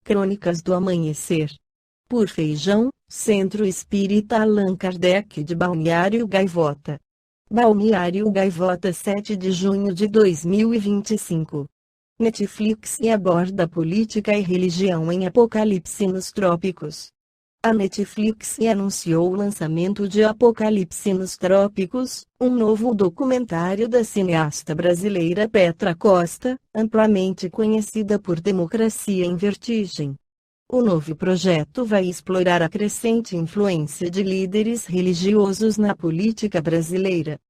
Crônicas do Amanhecer. Por Feijão, Centro Espírita Allan Kardec de Balneário Gaivota. Balneário Gaivota, 7 de junho de 2025. Netflix aborda política e religião em Apocalipse nos Trópicos. A Netflix anunciou o lançamento de Apocalipse nos Trópicos, um novo documentário da cineasta brasileira Petra Costa, amplamente conhecida por Democracia em Vertigem. O novo projeto vai explorar a crescente influência de líderes religiosos na política brasileira.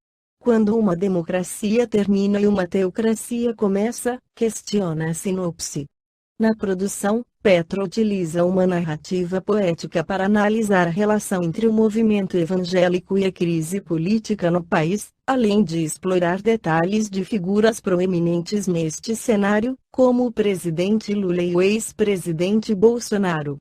Quando uma democracia termina e uma teocracia começa, questiona a sinopse. Na produção, Petra utiliza uma narrativa poética para analisar a relação entre o movimento evangélico e a crise política no país, além de explorar detalhes de figuras proeminentes neste cenário, como o presidente Lula e o ex-presidente Bolsonaro.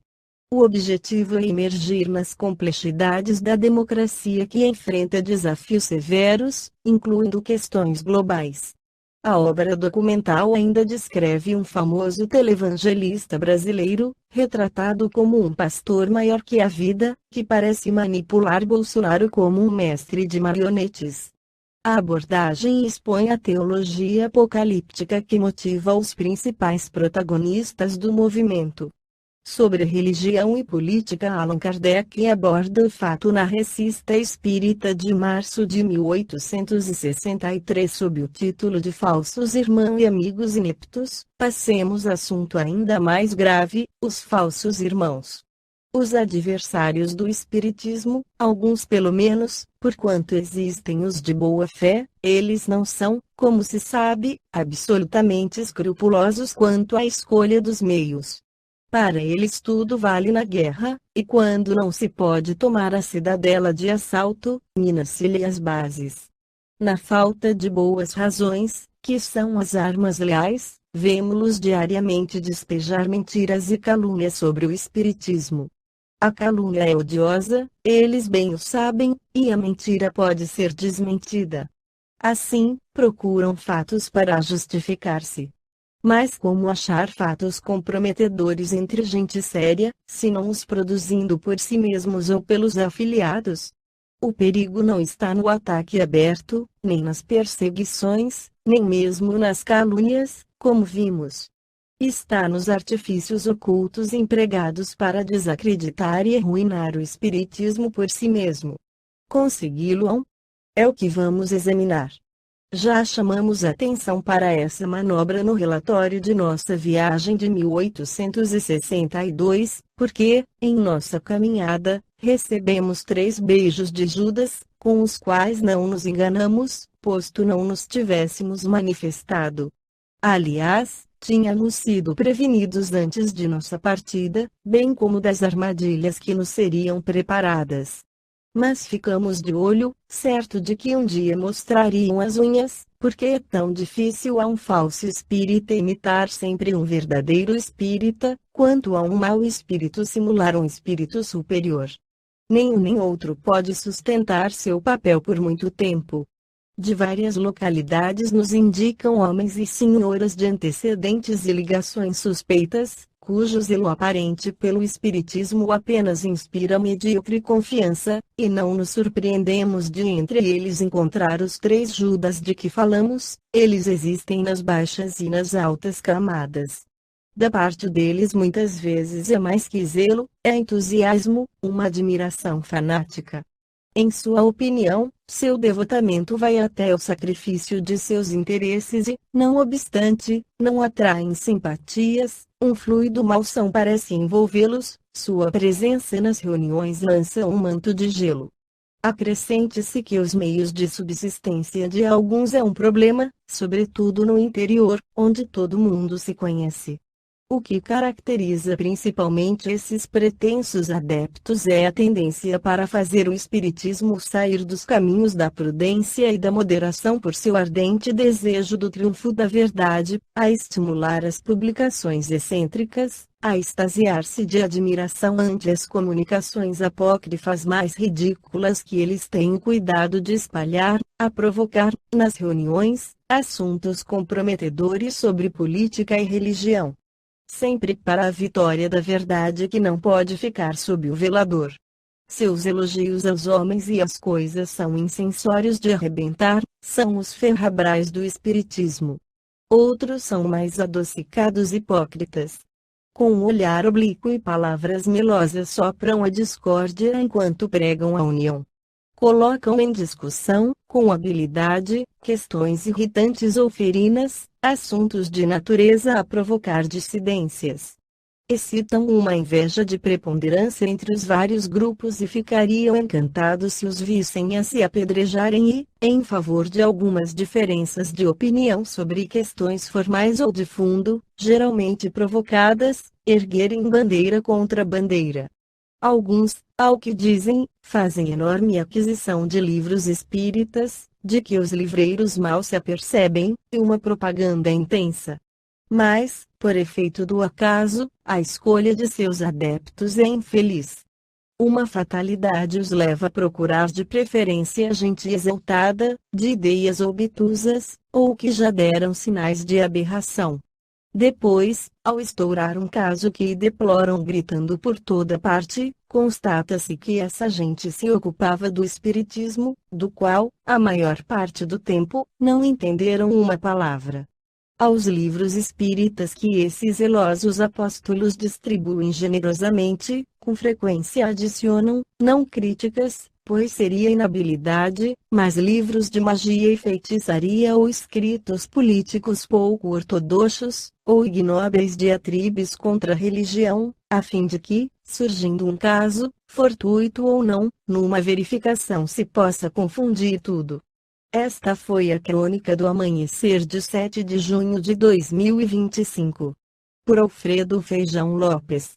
O objetivo é imergir nas complexidades da democracia que enfrenta desafios severos, incluindo questões globais. A obra documental ainda descreve um famoso televangelista brasileiro, retratado como um pastor maior que a vida, que parece manipular Bolsonaro como um mestre de marionetes. A abordagem expõe a teologia apocalíptica que motiva os principais protagonistas do movimento. Sobre religião e política, Allan Kardec aborda o fato na Recita Espírita de março de 1863 sob o título de Falsos Irmãos e Amigos Ineptos. Passemos assunto ainda mais grave, os falsos irmãos. Os adversários do Espiritismo, alguns pelo menos, porquanto existem os de boa fé, eles não são, como se sabe, absolutamente escrupulosos quanto à escolha dos meios. Para eles tudo vale na guerra, e quando não se pode tomar a cidadela de assalto, mina-se-lhe as bases. Na falta de boas razões, que são as armas leais, vemo-los diariamente despejar mentiras e calúnias sobre o Espiritismo. A calúnia é odiosa, eles bem o sabem, e a mentira pode ser desmentida. Assim, procuram fatos para justificar-se. Mas como achar fatos comprometedores entre gente séria, se não os produzindo por si mesmos ou pelos afiliados? O perigo não está no ataque aberto, nem nas perseguições, nem mesmo nas calúnias, como vimos. Está nos artifícios ocultos empregados para desacreditar e arruinar o Espiritismo por si mesmo. Consegui-lo? É o que vamos examinar. Já chamamos atenção para essa manobra no relatório de nossa viagem de 1862, porque, em nossa caminhada, recebemos 3 beijos de Judas, com os quais não nos enganamos, posto não nos tivéssemos manifestado. Aliás, tínhamos sido prevenidos antes de nossa partida, bem como das armadilhas que nos seriam preparadas. Mas ficamos de olho, certo de que um dia mostrariam as unhas, porque é tão difícil a um falso espírita imitar sempre um verdadeiro espírita, quanto a um mau espírito simular um espírito superior. Nenhum nem outro pode sustentar seu papel por muito tempo. De várias localidades nos indicam homens e senhoras de antecedentes e ligações suspeitas, cujo zelo aparente pelo Espiritismo apenas inspira medíocre confiança, e não nos surpreendemos de entre eles encontrar os 3 Judas de que falamos. Eles existem nas baixas e nas altas camadas. Da parte deles muitas vezes é mais que zelo, é entusiasmo, uma admiração fanática. Em sua opinião, seu devotamento vai até o sacrifício de seus interesses e, não obstante, não atraem simpatias, um fluido malsão parece envolvê-los, sua presença nas reuniões lança um manto de gelo. Acrescente-se que os meios de subsistência de alguns é um problema, sobretudo no interior, onde todo mundo se conhece. O que caracteriza principalmente esses pretensos adeptos é a tendência para fazer o Espiritismo sair dos caminhos da prudência e da moderação por seu ardente desejo do triunfo da verdade, a estimular as publicações excêntricas, a extasiar-se de admiração ante as comunicações apócrifas mais ridículas que eles têm cuidado de espalhar, a provocar, nas reuniões, assuntos comprometedores sobre política e religião. sempre para a vitória da verdade que não pode ficar sob o velador. Seus elogios aos homens e às coisas são incensórios de arrebentar, são os ferrabras do espiritismo. Outros são mais adocicados hipócritas. Com um olhar oblíquo e palavras melosas sopram a discórdia enquanto pregam a união. Colocam em discussão, com habilidade, questões irritantes ou ferinas, assuntos de natureza a provocar dissidências. Excitam uma inveja de preponderância entre os vários grupos e ficariam encantados se os vissem a se apedrejarem e, em favor de algumas diferenças de opinião sobre questões formais ou de fundo, geralmente provocadas, erguerem bandeira contra bandeira. Alguns, ao que dizem, fazem enorme aquisição de livros espíritas, de que os livreiros mal se apercebem, e uma propaganda intensa. Mas, por efeito do acaso, a escolha de seus adeptos é infeliz. Uma fatalidade os leva a procurar de preferência gente exaltada, de ideias obtusas, ou que já deram sinais de aberração. Depois, ao estourar um caso que deploram gritando por toda parte, constata-se que essa gente se ocupava do espiritismo, do qual, a maior parte do tempo, não entenderam uma palavra. Aos livros espíritas que esses zelosos apóstolos distribuem generosamente, com frequência adicionam, não críticas, pois seria inabilidade, mas livros de magia e feitiçaria ou escritos políticos pouco ortodoxos, ou ignóbeis diatribes contra a religião, a fim de que, surgindo um caso, fortuito ou não, numa verificação se possa confundir tudo. Esta foi a crônica do amanhecer de 7 de junho de 2025. Por Alfredo Feijão Lopes.